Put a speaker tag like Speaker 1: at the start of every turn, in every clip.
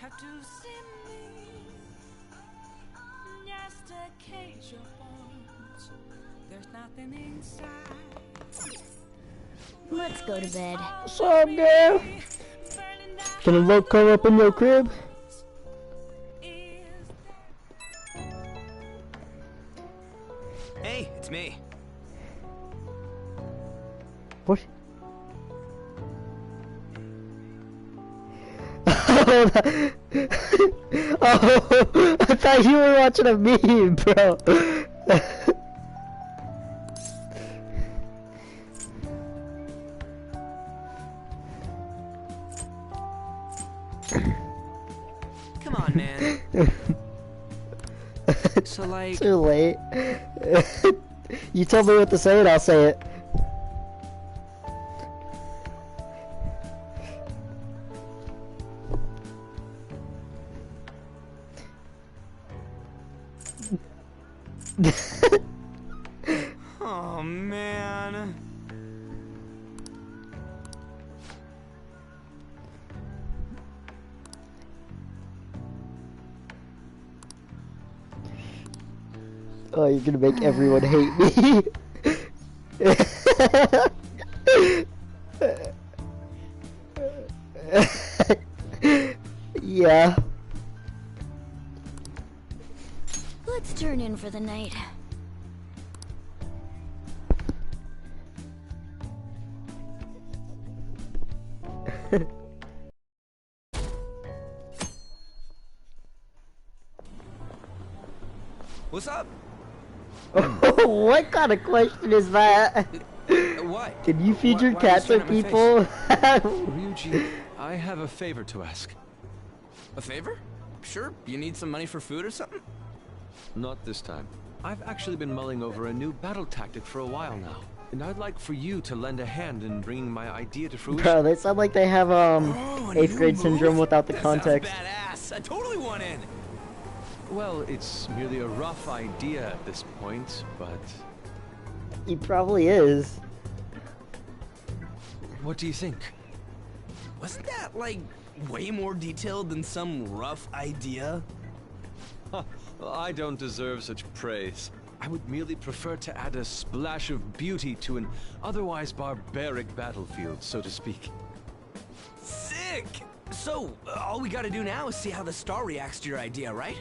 Speaker 1: have to see me just to cage your bones. There's nothing inside.
Speaker 2: Let's go to bed.
Speaker 3: What's up, girl? Can a look come up in your crib?
Speaker 4: Hey, it's me.
Speaker 3: What? Oh, I thought you were watching a meme, bro.
Speaker 4: Come on, man. So, like...
Speaker 3: Too late. You told me what to say and I'll say it.
Speaker 4: Oh, man.
Speaker 3: Oh, you're gonna make everyone hate me. Yeah.
Speaker 2: Let's turn in for the night.
Speaker 4: What's up?
Speaker 3: What kind of question is that?
Speaker 4: What?
Speaker 3: Can you feed your
Speaker 4: Why are you
Speaker 3: cats
Speaker 4: staring
Speaker 3: like
Speaker 4: at my
Speaker 3: people?
Speaker 5: Ryuji, I have a favor to ask.
Speaker 4: A favor? Sure. You need some money for food or something?
Speaker 5: Not this time. I've actually been mulling over a new battle tactic for a while now, and I'd like for you to lend a hand in bringing my idea to fruition.
Speaker 3: Bro, they sound like they have 8th grade syndrome without the
Speaker 4: That
Speaker 3: context.
Speaker 4: sounds badass. I totally want in.
Speaker 5: Well, it's merely a rough idea at this point, but...
Speaker 3: He probably is.
Speaker 5: What do you think?
Speaker 4: Wasn't that, like, way more detailed than some rough idea?
Speaker 5: Huh, I don't deserve such praise. I would merely prefer to add a splash of beauty to an otherwise barbaric battlefield, so to speak.
Speaker 4: Sick! So, all we gotta do now is see how the star reacts to your idea, right?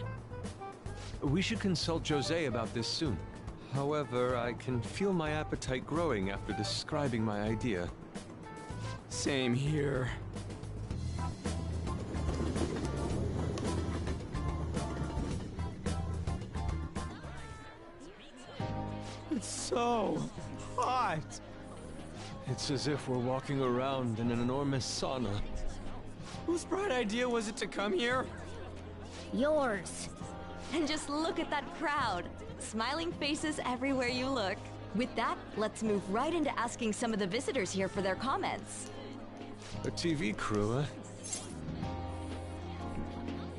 Speaker 5: We should consult Jose about this soon. However, I can feel my appetite growing after describing my idea.
Speaker 4: Same here. It's so hot.
Speaker 5: It's as if we're walking around in an enormous sauna.
Speaker 4: Whose bright idea was it to come here?
Speaker 2: Yours.
Speaker 6: And just look at that crowd. Smiling faces everywhere you look. With that, let's move right into asking some of the visitors here for their comments.
Speaker 5: A TV crew, huh?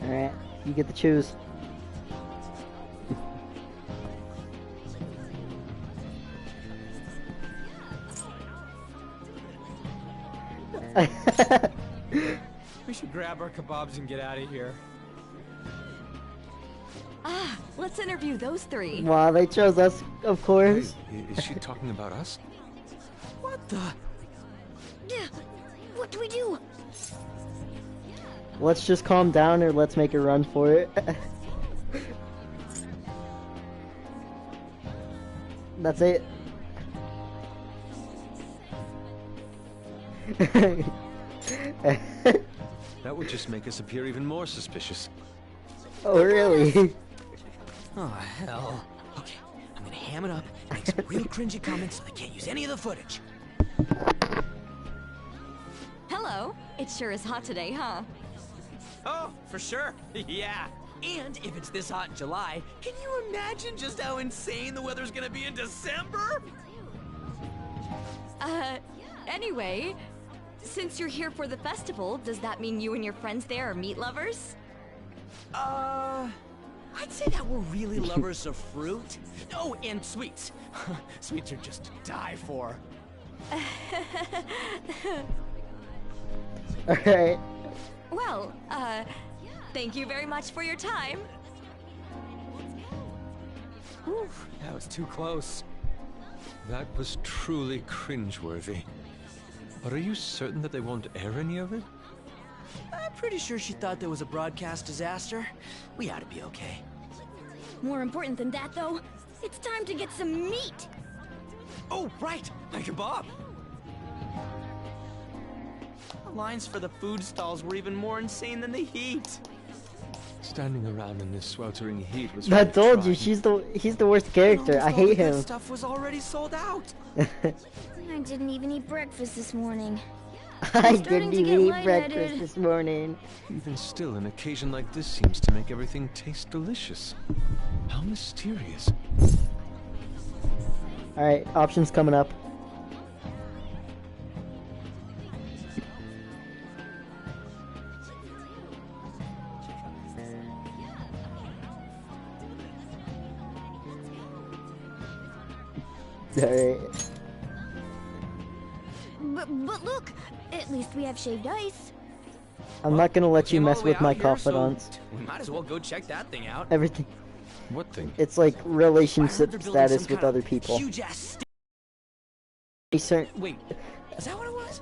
Speaker 3: Alright, you get to choose.
Speaker 4: We should grab our kebabs and get out of here.
Speaker 6: Ah, let's interview those three.
Speaker 3: Wow, they chose us, of course.
Speaker 5: Wait, is she talking about us?
Speaker 4: What the?
Speaker 2: Yeah. What do we do?
Speaker 3: Let's just calm down or let's make a run for it. That's it.
Speaker 5: That would just make us appear even more suspicious.
Speaker 3: Oh, really?
Speaker 4: Oh, hell. Okay, I'm gonna ham it up and make some real cringy comments so they can't use any of the footage.
Speaker 6: Hello. It sure is hot today, huh?
Speaker 4: Oh, for sure. Yeah. And if it's this hot in July, can you imagine just how insane the weather's gonna be in December?
Speaker 6: Anyway, since you're here for the festival, does that mean you and your friends there are meat lovers?
Speaker 4: I'd say that we're really lovers of fruit. Oh, and sweets. Sweets are just to die for.
Speaker 3: Alright.
Speaker 6: Well, Thank you very much for your time.
Speaker 4: Whew, that was too close.
Speaker 5: That was truly cringeworthy. But are you certain that they won't air any of it?
Speaker 4: I'm pretty sure she thought there was a broadcast disaster. We ought to be okay.
Speaker 2: More important than that, though, it's time to get some meat.
Speaker 4: Oh, right! My kebab! The lines for the food stalls were even more insane than the heat.
Speaker 5: Standing around in this sweltering heat was
Speaker 3: I
Speaker 5: really
Speaker 3: told you,
Speaker 5: trying.
Speaker 3: he's the worst character. I
Speaker 4: Almost all
Speaker 3: hate
Speaker 4: the good
Speaker 3: him.
Speaker 4: stuff was already sold out.
Speaker 2: I didn't even eat breakfast this morning.
Speaker 3: I
Speaker 2: starting
Speaker 3: didn't
Speaker 2: to
Speaker 3: even
Speaker 2: get
Speaker 3: eat
Speaker 2: lightheaded.
Speaker 3: breakfast this morning.
Speaker 5: Even still, an occasion like this seems to make everything taste delicious. How mysterious.
Speaker 3: Alright, options coming up. Alright.
Speaker 2: But look, at least we have shaved ice.
Speaker 3: I'm not gonna let you
Speaker 4: Came all
Speaker 3: mess
Speaker 4: the way
Speaker 3: with my
Speaker 4: out here, so
Speaker 3: confidants.
Speaker 4: we might as well go check that thing out.
Speaker 3: Everything.
Speaker 5: What thing?
Speaker 3: It's like
Speaker 4: I heard
Speaker 3: relationship
Speaker 4: they're building
Speaker 3: status
Speaker 4: some
Speaker 3: with
Speaker 4: kind
Speaker 3: other
Speaker 4: of
Speaker 3: people.
Speaker 4: Huge-ass
Speaker 3: A certain.
Speaker 4: Wait, is that what it was?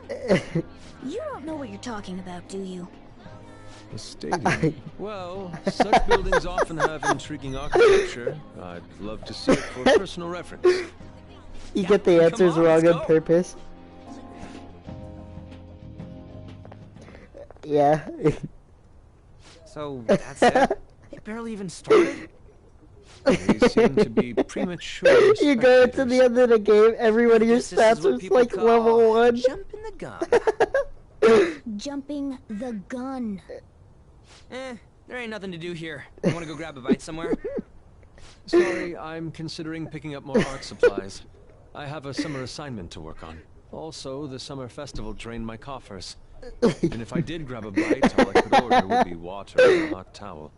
Speaker 2: You don't know what you're talking about, do you?
Speaker 5: A stadium. Well, such buildings often have intriguing architecture. I'd love to see it for personal reference.
Speaker 3: You get the
Speaker 4: come
Speaker 3: answers
Speaker 4: on,
Speaker 3: wrong
Speaker 4: let's
Speaker 3: on
Speaker 4: go.
Speaker 3: purpose. Yeah.
Speaker 4: So, that's it? You barely even started?
Speaker 5: They seem to be premature
Speaker 3: You go into the
Speaker 5: spectators.
Speaker 3: end of the game, every one of your
Speaker 4: This is
Speaker 3: stats
Speaker 4: what
Speaker 3: is
Speaker 4: people
Speaker 3: like
Speaker 4: call
Speaker 3: level 1.
Speaker 4: Jumping the gun.
Speaker 2: Jumping the gun.
Speaker 4: There ain't nothing to do here. You wanna go grab a bite somewhere?
Speaker 5: Sorry, I'm considering picking up more art supplies. I have a summer assignment to work on. Also, the summer festival drained my coffers. And if I did grab a bite, all I could order would be water and a hot towel.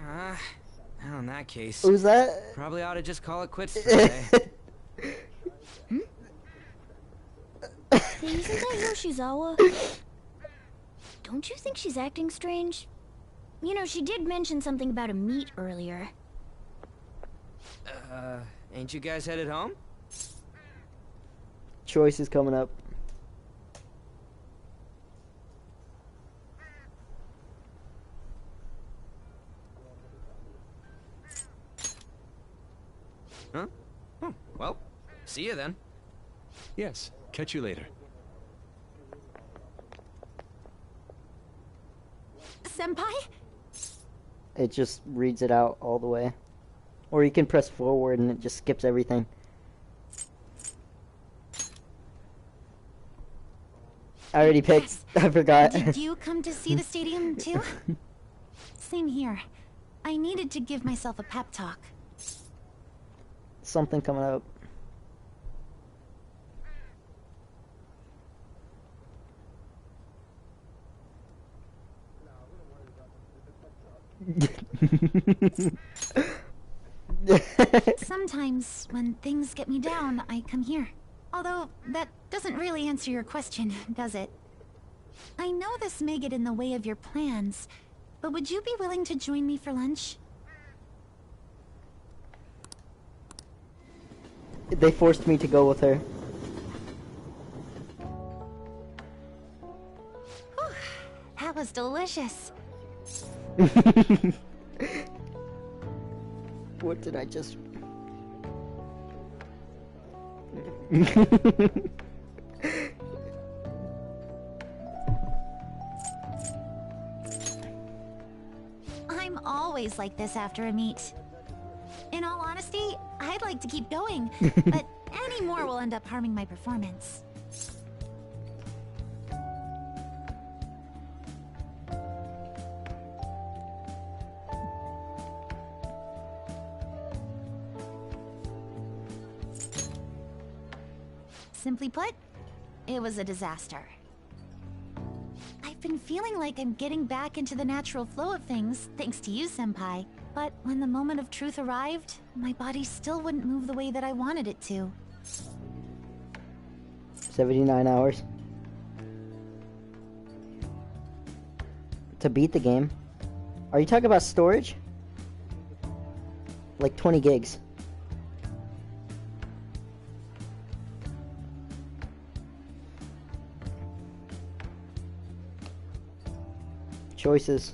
Speaker 4: Well, in that case,
Speaker 3: Who's that?
Speaker 4: probably ought to just call it quits for today.
Speaker 2: Hey, isn't that Yoshizawa? Don't you think she's acting strange? You know, she did mention something about a meet earlier.
Speaker 4: Ain't you guys headed home?
Speaker 3: Choice is coming up.
Speaker 4: Huh? Oh, well, see you then.
Speaker 5: Yes, catch you later.
Speaker 2: Senpai?
Speaker 3: It just reads it out all the way. Or you can press forward and it just skips everything. I already picked. I forgot.
Speaker 7: Did you come to see the stadium too? Same here. I needed to give myself a pep talk.
Speaker 3: Something coming up.
Speaker 7: Sometimes, when things get me down, I come here. Although, that doesn't really answer your question, does it? I know this may get in the way of your plans, but would you be willing to join me for lunch?
Speaker 3: They forced me to go with her.
Speaker 7: Whew, that was delicious.
Speaker 3: What did I just...
Speaker 7: I'm always like this after a meet. In all honesty, I'd like to keep going, but any more will end up harming my performance. Simply put, it was a disaster. I've been feeling like I'm getting back into the natural flow of things, thanks to you, Senpai. But when the moment of truth arrived, my body still wouldn't move the way that I wanted it to.
Speaker 3: 79 hours. To beat the game. Are you talking about storage? Like 20 gigs. Choices.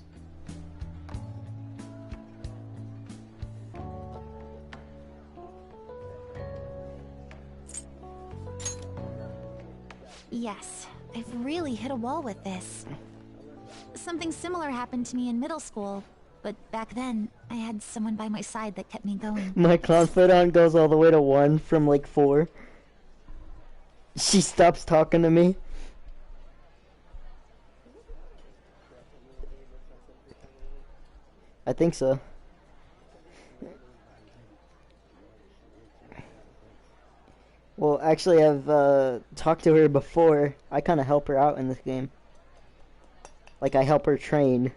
Speaker 7: Yes, I've really hit a wall with this. Something similar happened to me in middle school, but back then, I had someone by my side that kept me going.
Speaker 3: My confidant goes all the way to 1 from like 4. She stops talking to me. I think so. Well, actually, I've talked to her before. I kind of help her out in this game. Like, I help her train.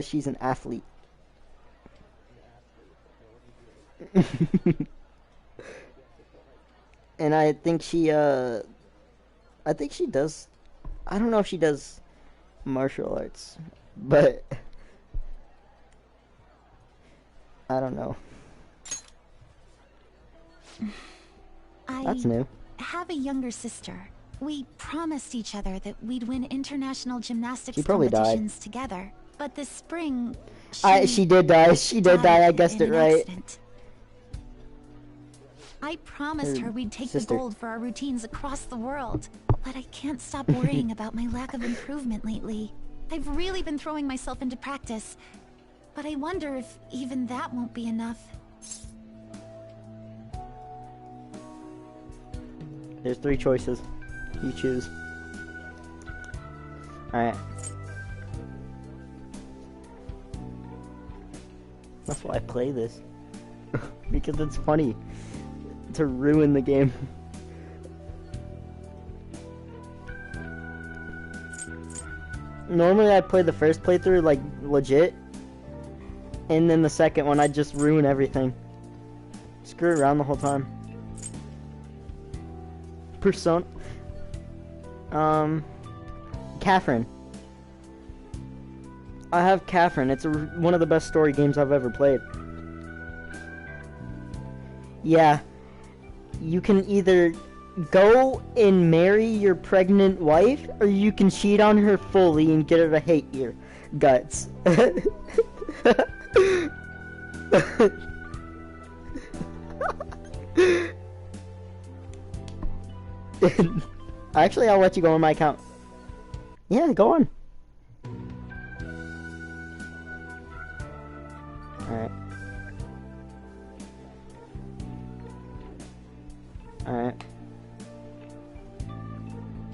Speaker 3: She's an athlete. And I think she does, I don't know if she does martial arts, but I don't know. That's new.
Speaker 7: I have a younger sister. We promised each other that we'd win international gymnastics
Speaker 3: She probably died.
Speaker 7: competitions together. But this spring,
Speaker 3: She did die. She did die. I guessed it
Speaker 7: in an
Speaker 3: right.
Speaker 7: accident. I promised her we'd take
Speaker 3: sister.
Speaker 7: the gold for our routines across the world. But I can't stop worrying about my lack of improvement lately. I've really been throwing myself into practice. But I wonder if even that won't be enough.
Speaker 3: There's 3 choices. You choose. Alright. That's why I play this. Because it's funny to ruin the game. Normally I play the first playthrough like legit, and then the second one I just ruin everything. Screw around the whole time. Persona. Catherine. I have Catherine. It's one of the best story games I've ever played. Yeah. You can either go and marry your pregnant wife, or you can cheat on her fully and get her to hate your guts. Actually, I'll let you go on my account. Yeah, go on. Alright. Alright.